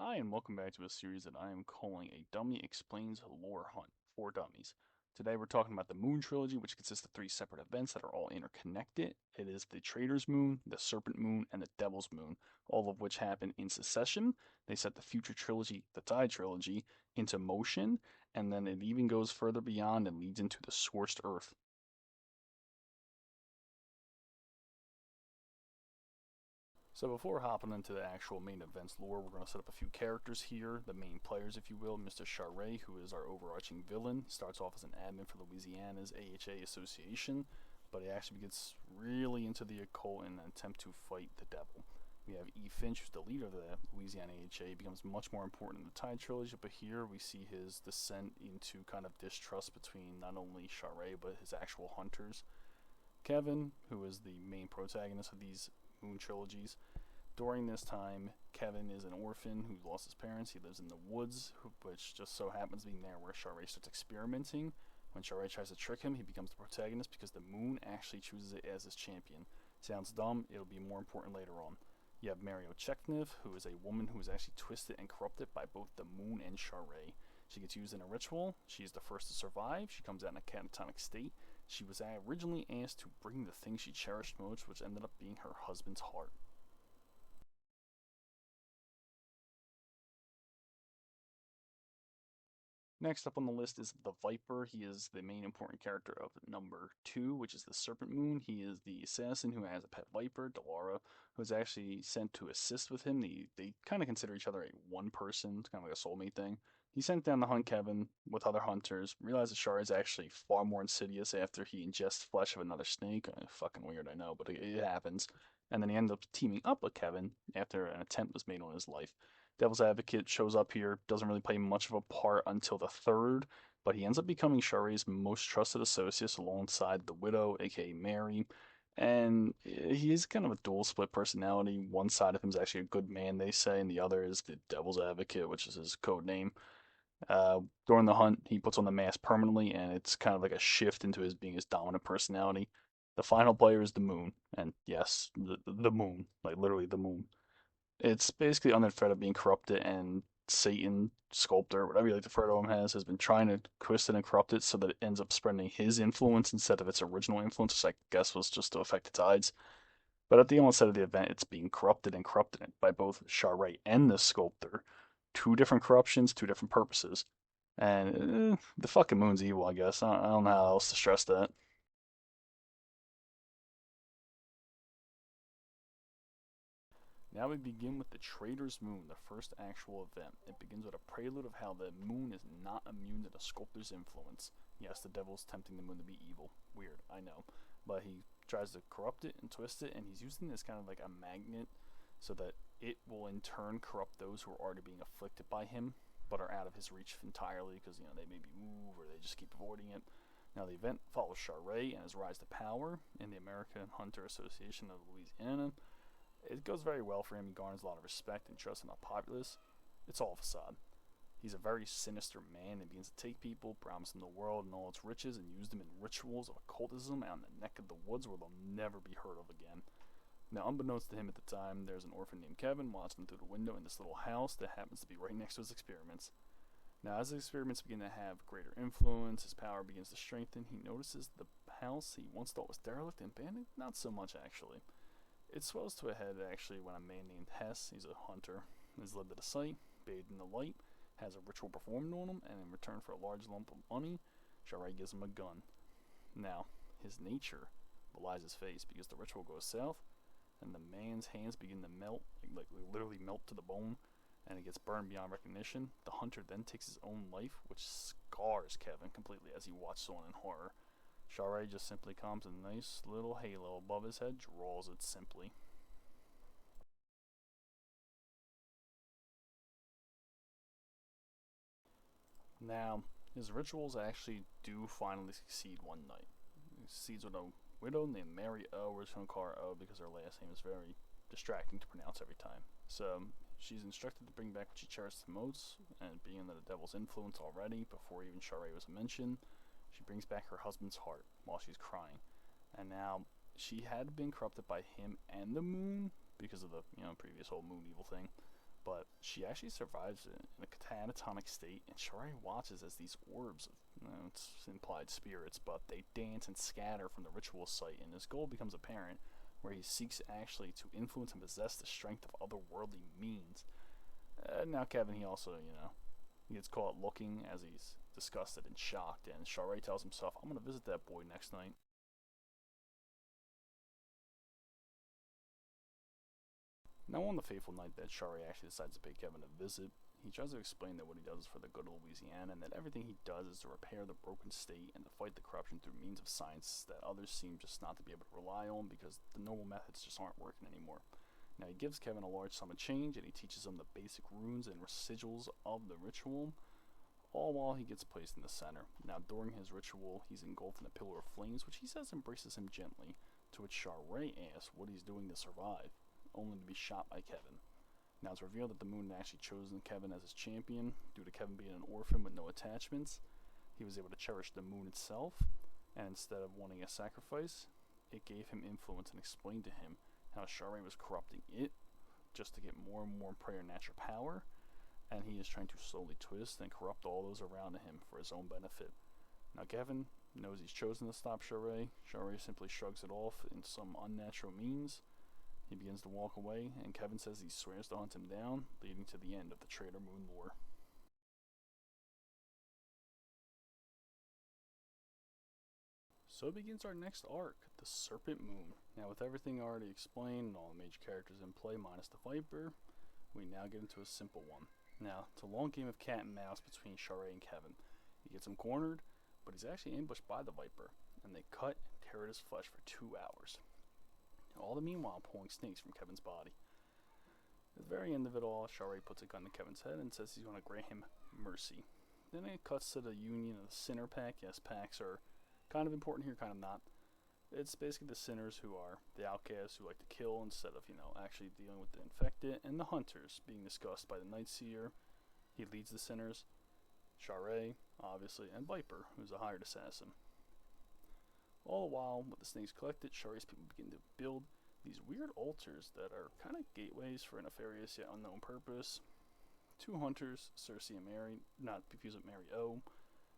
Hi, and welcome back to a series that I am calling a Dummy Explains Lore Hunt for Dummies. Today we're talking about the Moon Trilogy, which consists of three separate events that are all interconnected. It is the Traitor's Moon, the Serpent Moon, and the Devil's Moon, all of which happen in succession. They set the future trilogy, the Tide Trilogy, into motion, and then it even goes further beyond and leads into the Scorched Earth. So before hopping into the actual main event's lore, we're going to set up a few characters here, the main players, if you will. Mr. Charret, who is our overarching villain, starts off as an admin for Louisiana's AHA Association, but he actually gets really into the occult in an attempt to fight the devil. We have E. Finch, who's the leader of the Louisiana AHA, becomes much more important in the Tide Trilogy, but here we see his descent into kind of distrust between not only Charret, but his actual hunters. Kevin, who is the main protagonist of these Moon trilogies. During this time, Kevin is an orphan who lost his parents. He lives in the woods, which just so happens being there where Charret starts experimenting. When Charret tries to trick him, he becomes the protagonist because the moon actually chooses it as his champion. Sounds dumb, it'll be more important later on. You have Mario Cheknev, who is a woman who is actually twisted and corrupted by both the moon and Charret. She gets used in a ritual. She's the first to survive. She comes out in a catatonic state. She was originally asked to bring the thing she cherished most, which ended up being her husband's heart. Next up on the list is the Viper. He is the main important character of number 2, which is the Serpent Moon. He is the assassin who has a pet Viper, Delara, who is actually sent to assist with him. They kind of consider each other a one person, it's kind of like a soulmate thing. He's sent down to hunt Kevin with other hunters, realizes Shar is actually far more insidious after he ingests flesh of another snake. Fucking weird, I know, but it happens. And then he ends up teaming up with Kevin after an attempt was made on his life. Devil's Advocate shows up here, doesn't really play much of a part until the third, but he ends up becoming Charret's most trusted associate alongside the Widow, aka Mary. And he is kind of a dual split personality. One side of him is actually a good man, they say, and the other is the Devil's Advocate, which is his code name. During the hunt, he puts on the mask permanently, and it's kind of like a shift into his being his dominant personality. The final player is the Moon, and yes, the Moon, like literally the Moon. It's basically under threat of being corrupted, and Satan, Sculptor, whatever you like to refer to him as, has been trying to twist it and corrupt it so that it ends up spreading his influence instead of its original influence, which I guess was just to affect the tides. But at the onset of the event, it's being corrupted and corrupted by both Charret and the Sculptor. Two different corruptions, two different purposes. And the fucking moon's evil, I guess. I don't know how else to stress that. Now we begin with the Traitor's Moon, the first actual event. It begins with a prelude of how the moon is not immune to the Sculptor's influence. Yes, the devil's tempting the moon to be evil. Weird, I know. But he tries to corrupt it and twist it, and he's using this kind of like a magnet so that it will in turn corrupt those who are already being afflicted by him, but are out of his reach entirely because, they maybe move or they just keep avoiding it. Now, the event follows Charret and his rise to power in the American Hunter Association of Louisiana. It goes very well for him. He garners a lot of respect and trust in the populace. It's all facade. He's a very sinister man and begins to take people, promise them the world and all its riches, and use them in rituals of occultism out in the neck of the woods where they'll never be heard of again. Now, unbeknownst to him at the time, there's an orphan named Kevin watching through the window in this little house that happens to be right next to his experiments. Now, as his experiments begin to have greater influence, his power begins to strengthen, he notices the house he once thought was derelict and abandoned. Not so much, actually. It swells to a head actually when a man named Hess, he's a hunter, is led to the site, bathed in the light, has a ritual performed on him, and in return for a large lump of money, Charret gives him a gun. Now, his nature belies his face because the ritual goes south, and the man's hands begin to melt, like literally melt to the bone, and it gets burned beyond recognition. The hunter then takes his own life, which scars Kevin completely as he watches on in horror. Charret just simply comes a nice little halo above his head, draws it simply. Now, his rituals actually do finally succeed one night. He succeeds with a widow named Mary O. We're just going to call her O because her last name is very distracting to pronounce every time. So, she's instructed to bring back what she cherished the most, and being under the devil's influence already, before even Charret was mentioned, she brings back her husband's heart while she's crying. And now she had been corrupted by him and the moon because of the previous whole moon evil thing. But she actually survives it in a catatonic state, and Shari watches as these orbs of, it's implied spirits, but they dance and scatter from the ritual site, and his goal becomes apparent, where he seeks actually to influence and possess the strength of otherworldly means. Now Kevin, he also, he gets caught looking as he's disgusted and shocked, and Shari tells himself, I'm going to visit that boy next night. Now, on the fateful night that Shari actually decides to pay Kevin a visit, he tries to explain that what he does is for the good of Louisiana, and that everything he does is to repair the broken state and to fight the corruption through means of science that others seem just not to be able to rely on because the normal methods just aren't working anymore. Now, he gives Kevin a large sum of change, and he teaches him the basic runes and residuals of the ritual, all while he gets placed in the center. Now, during his ritual, he's engulfed in a pillar of flames, which he says embraces him gently, to which Shari asks what he's doing to survive, only to be shot by Kevin. Now, it's revealed that the moon had actually chosen Kevin as his champion, due to Kevin being an orphan with no attachments. He was able to cherish the moon itself, and instead of wanting a sacrifice, it gave him influence and explained to him how Shari was corrupting it just to get more and more preternatural power, and he is trying to slowly twist and corrupt all those around him for his own benefit. Now, Kevin knows he's chosen to stop Shari. Shari simply shrugs it off in some unnatural means. He begins to walk away, and Kevin says he swears to hunt him down, leading to the end of the Traitor Moon lore. So begins our next arc, the Serpent Moon. Now, with everything already explained and all the major characters in play minus the Viper, we now get into a simple one. Now, it's a long game of cat and mouse between Shari and Kevin. He gets him cornered, but he's actually ambushed by the Viper, and they cut and tear at his flesh for 2 hours. All the meanwhile pulling snakes from Kevin's body. At the very end of it all, Shari puts a gun to Kevin's head and says he's going to grant him mercy. Then it cuts to the union of the Sinner Pack. Yes, packs are kind of important here, kind of not. It's basically the sinners who are the outcasts who like to kill instead of, actually dealing with the infected, and the hunters being discussed by the Night Seer. He leads the sinners, Shari, obviously, and Viper, who's a hired assassin. All the while, with the snakes collected, Shari's people begin to build these weird altars that are kind of gateways for a nefarious yet unknown purpose. 2 hunters, Cersei and Mary, not confused with Mary O,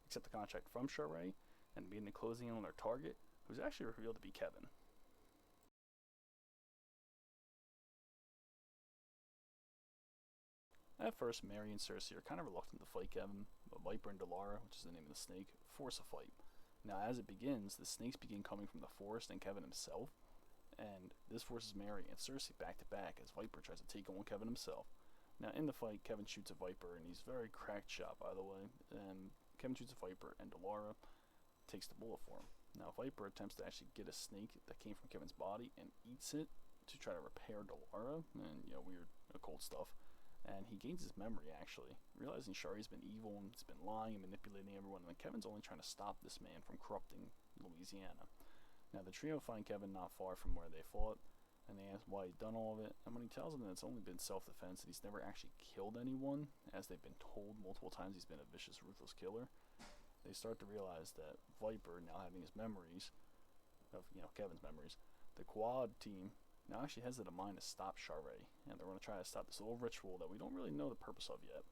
accept the contract from Shari and begin closing in on their target, who's actually revealed to be Kevin. At first, Mary and Cersei are kind of reluctant to fight Kevin, but Viper and Delara, which is the name of the snake, force a fight. Now, as it begins, the snakes begin coming from the forest and Kevin himself, and this forces Mary and Cersei back to back as Viper tries to take on Kevin himself. Now, in the fight, Kevin shoots a Viper, and he's very cracked shot, by the way, and Kevin shoots a Viper, and Delara takes the bullet for him. Now, Viper attempts to actually get a snake that came from Kevin's body and eats it to try to repair Delara, and, weird occult stuff. And he gains his memory, actually, realizing Shari's been evil and he's been lying and manipulating everyone, and Kevin's only trying to stop this man from corrupting Louisiana. Now, the trio find Kevin not far from where they fought, and they ask why he'd done all of it, and when he tells them that it's only been self-defense, that he's never actually killed anyone, as they've been told multiple times he's been a vicious, ruthless killer, they start to realize that Viper, now having his memories, of, Kevin's memories, the quad team now actually has it in mind to stop Shari, and they're going to try to stop this little ritual that we don't really know the purpose of yet.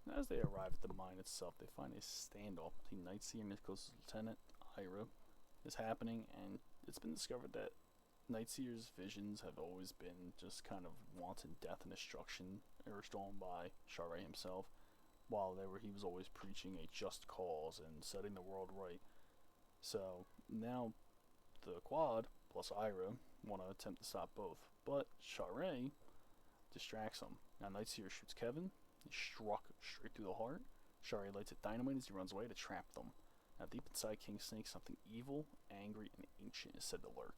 Now, as they arrive at the mine itself, they find a standoff between Night Seer and his closest lieutenant, Ira, is happening, and it's been discovered that Night Seer's visions have always been just kind of wanton death and destruction urged on by Shari himself, while he was always preaching a just cause and setting the world right. So now the quad plus Ira want to attempt to stop both, but Shari distracts him. Now Night Seer shoots Kevin. He's struck straight through the heart. Shari lights a dynamite as he runs away to trap them. Now deep inside King Snake, something evil, angry, and ancient is said to lurk.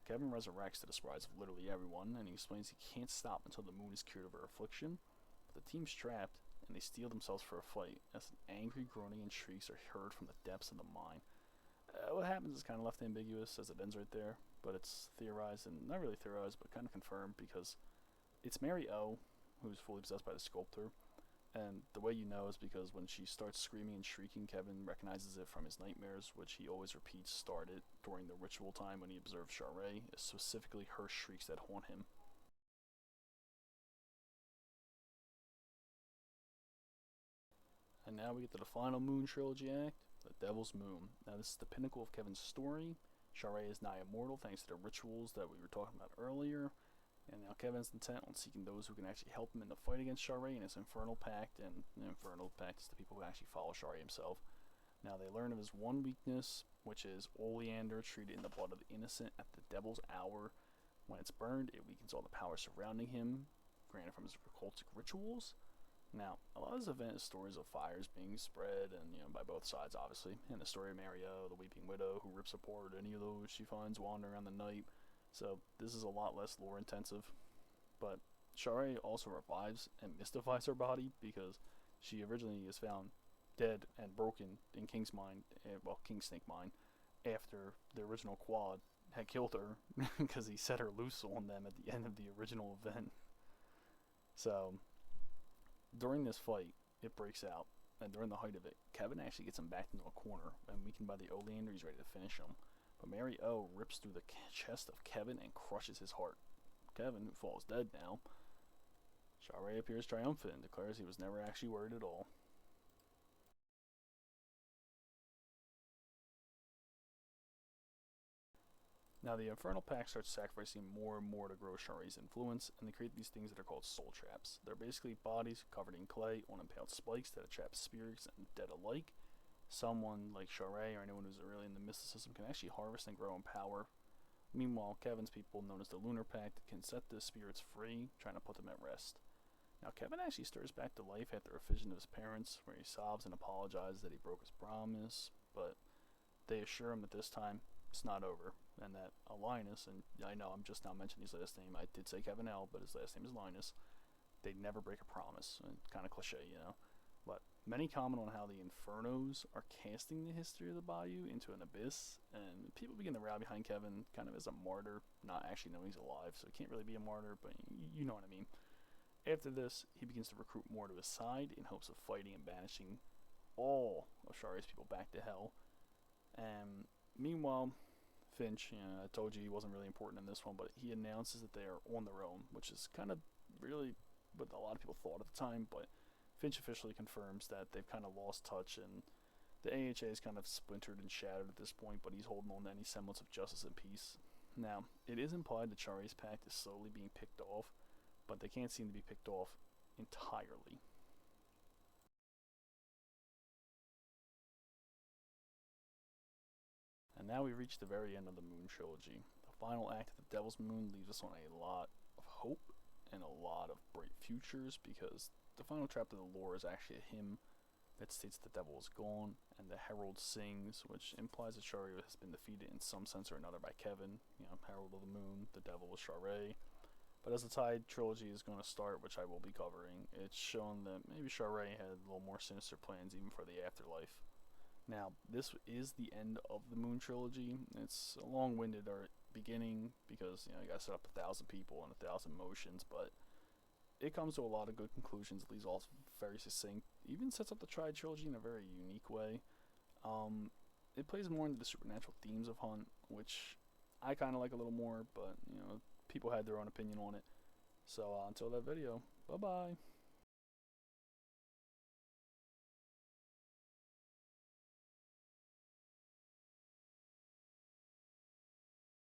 Kevin resurrects to the surprise of literally everyone, and he explains he can't stop until the moon is cured of her affliction. But the team's trapped, and they steel themselves for a fight, as angry groaning and shrieks are heard from the depths of the mine. What happens is kind of left ambiguous as it ends right there, but it's theorized, and not really theorized, but kind of confirmed, because it's Mary O, who's fully possessed by the sculptor, And the way you know is because when she starts screaming and shrieking, Kevin recognizes it from his nightmares, which he always repeats started during the ritual time when he observed Charray, specifically her shrieks that haunt him. And now we get to the final Moon Trilogy act, The Devil's Moon. Now this is the pinnacle of Kevin's story. Charray is nigh immortal thanks to the rituals that we were talking about earlier. And now Kevin's intent on seeking those who can actually help him in the fight against Charray and his Infernal Pact, and the Infernal Pact is the people who actually follow Charray himself. Now they learn of his one weakness, which is oleander treated in the blood of the innocent at the Devil's Hour. When it's burned, it weakens all the power surrounding him, granted from his occultic rituals. Now, a lot of this event is stories of fires being spread, and by both sides, obviously. And the story of Mario, the Weeping Widow, who rips apart any of those she finds wandering around the night. So this is a lot less lore intensive. But Charray also revives and mystifies her body because she originally is found dead and broken in King's Mine, King Snake Mine, after the original Quad had killed her because he set her loose on them at the end of the original event. So during this fight, it breaks out, and during the height of it, Kevin actually gets him back into a corner, and weakened by the oleander, he's ready to finish him. But Mary O rips through the chest of Kevin and crushes his heart. Kevin, who falls dead now, Charray appears triumphant and declares he was never actually worried at all. Now the Infernal Pact starts sacrificing more and more to grow Charray's influence, and they create these things that are called soul traps. They're basically bodies covered in clay on impaled spikes that attract spirits and dead alike. Someone like Charray or anyone who's really in the mysticism can actually harvest and grow in power. Meanwhile, Kevin's people, known as the Lunar Pact, can set the spirits free, trying to put them at rest. Now, Kevin actually stirs back to life after a vision of his parents, where he sobs and apologizes that he broke his promise, but they assure him that this time it's not over, and that Linus, and I know I'm just now mentioning his last name, I did say Kevin L, but his last name is Linus, they'd never break a promise, and kind of cliche. But many comment on how the Infernos are casting the history of the Bayou into an abyss, and people begin to rally behind Kevin kind of as a martyr, not actually knowing he's alive, so he can't really be a martyr, but you know what I mean. After this, he begins to recruit more to his side in hopes of fighting and banishing all of Charray's people back to hell. And meanwhile, Finch, I told you he wasn't really important in this one, but he announces that they are on their own, which is kind of really what a lot of people thought at the time, but Finch officially confirms that they've kind of lost touch, and the AHA is kind of splintered and shattered at this point, but he's holding on to any semblance of justice and peace. Now, it is implied that Charray's pact is slowly being picked off, but they can't seem to be picked off entirely. And now we reach the very end of the Moon Trilogy. The final act of the Devil's Moon leaves us on a lot of hope and a lot of bright futures, because the final chapter of the lore is actually a hymn that states the devil is gone, and the herald sings, which implies that Charray has been defeated in some sense or another by Kevin. Herald of the Moon, the devil was Charray. But as the Tide trilogy is going to start, which I will be covering, it's shown that maybe Charray had a little more sinister plans even for the afterlife. Now, this is the end of the Moon trilogy. It's a long-winded beginning because you gotta set up 1,000 people and 1,000 motions, but it comes to a lot of good conclusions. It leaves all very succinct. Even sets up the Tide trilogy in a very unique way. It plays more into the supernatural themes of Hunt, which I kind of like a little more, but people had their own opinion on it. So until that video, bye bye.